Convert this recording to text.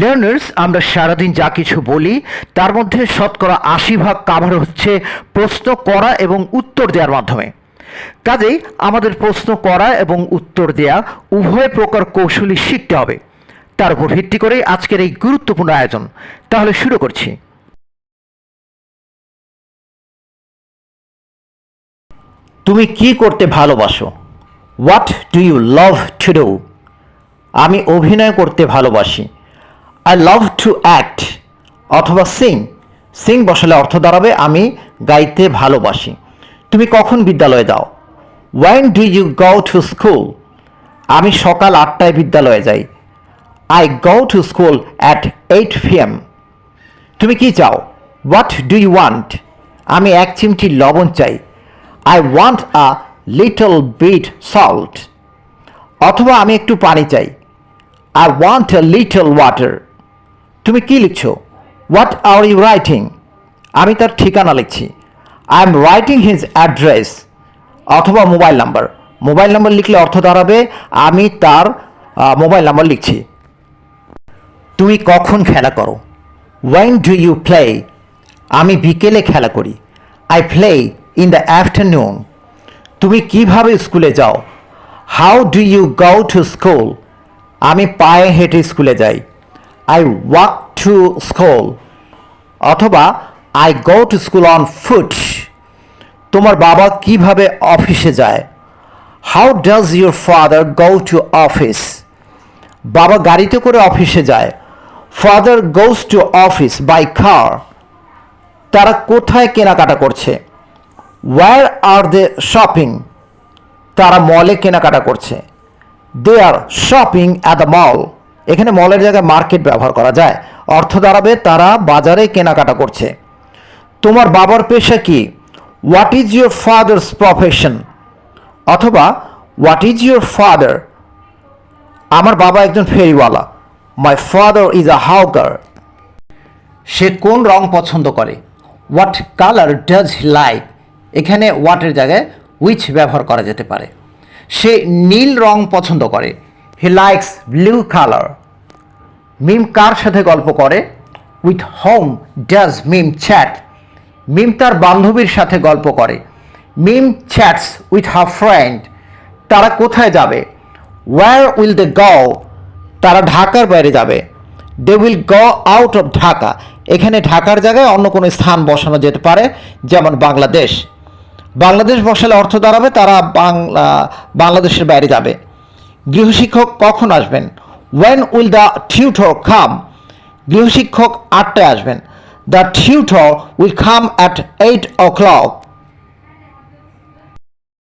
Learners, আমরা সারাদিন যা কিছু বলি তার মধ্যে শতকরা ৮০% কাভার হচ্ছে প্রশ্ন করা এবং উত্তর দেওয়ার মাধ্যমে। কাজেই আমাদের প্রশ্ন করা এবং উত্তর দেয়া উভয় প্রকার কৌশলই শিখতে হবে। তার উপর ভিত্তি করে আজকের এই গুরুত্বপূর্ণ আয়োজন। তাহলে শুরু করছি। তুমি কি করতে ভালোবাসো? What do you love to do? আমি অভিনয় করতে ভালোবাসি। I love to act. অথবা সিং। সিং বসালে অর্থ দাঁড়াবে আমি গাইতে ভালোবাসি। তুমি কখন বিদ্যালয়ে যাও? When do you go to school? আমি সকাল ৮টায় বিদ্যালয়ে যাই। I go to school at 8 PM। তুমি কি চাও? What do you want? আমি ১ চিমটি লবণ চাই। I want a little bit salt. অথবা আমি একটু পানি চাই। I want a little water. তুমি কি লিখছো? What are you writing? আমি তার ঠিকানা লিখছি। I am writing his address. অথবা মোবাইল নাম্বার। মোবাইল নাম্বার লিখলে অর্থ দাঁড়াবে আমি তার মোবাইল নাম্বার লিখছি। তুমি কখন খেলা করো? When do you play? আমি বিকেলে খেলা করি। I play in the afternoon. তুমি কিভাবে স্কুলে যাও? How do you go to school? আমি পায়ে হেঁটে স্কুলে যাই। I walk to school. অথবা I go to school on foot. তোমার বাবা কিভাবে অফিসে যায়? How does your father go to office? বাবা গাড়িতে করে অফিসে যায়। Father goes to office by car. তারা কোথায় কেনাকাটা করছে? ওয়্যার আর দে শপিং? তারা মলে কেনাকাটা করছে। দে আর শপিং অ্যাট দ্য মল। এখানে মলের জায়গায় মার্কেট ব্যবহার করা যায়। অর্থ দাঁড়াবে তারা বাজারে কেনাকাটা করছে। তোমার বাবার পেশা কি? What is your father's profession? অথবা হোয়াট ইজ ইউর ফাদার? আমার বাবা একজন ফেরিওয়ালা। My father is a হাউকার। সে কোন রং পছন্দ করে? What colour does he like? এখানে হোয়াটের জায়গায় উইচ ব্যবহার করা যেতে পারে। সে নীল রং পছন্দ করে। He likes blue colour. Mim কার সাথে গল্প করে? With whom does Mim chat? Mim তার বান্ধবীর সাথে গল্প করে। Mim chats with her friend. তারা কোথায় যাবে? Where will they go? তারা ঢাকার বাইরে যাবে। They will go out of Dhaka. এখানে ঢাকার জায়গায় অন্য কোনো স্থান বসানো যেতে পারে, যেমন বাংলাদেশ। বাংলাদেশ বসালে অর্থ দাঁড়াবে তারা বাংলাদেশের বাইরে যাবে। গৃহশিক্ষক কখন আসবেন? When will the tutor come? গৃহশিক্ষক ৮টায় আসবেন। The tutor will come at 8 o'clock।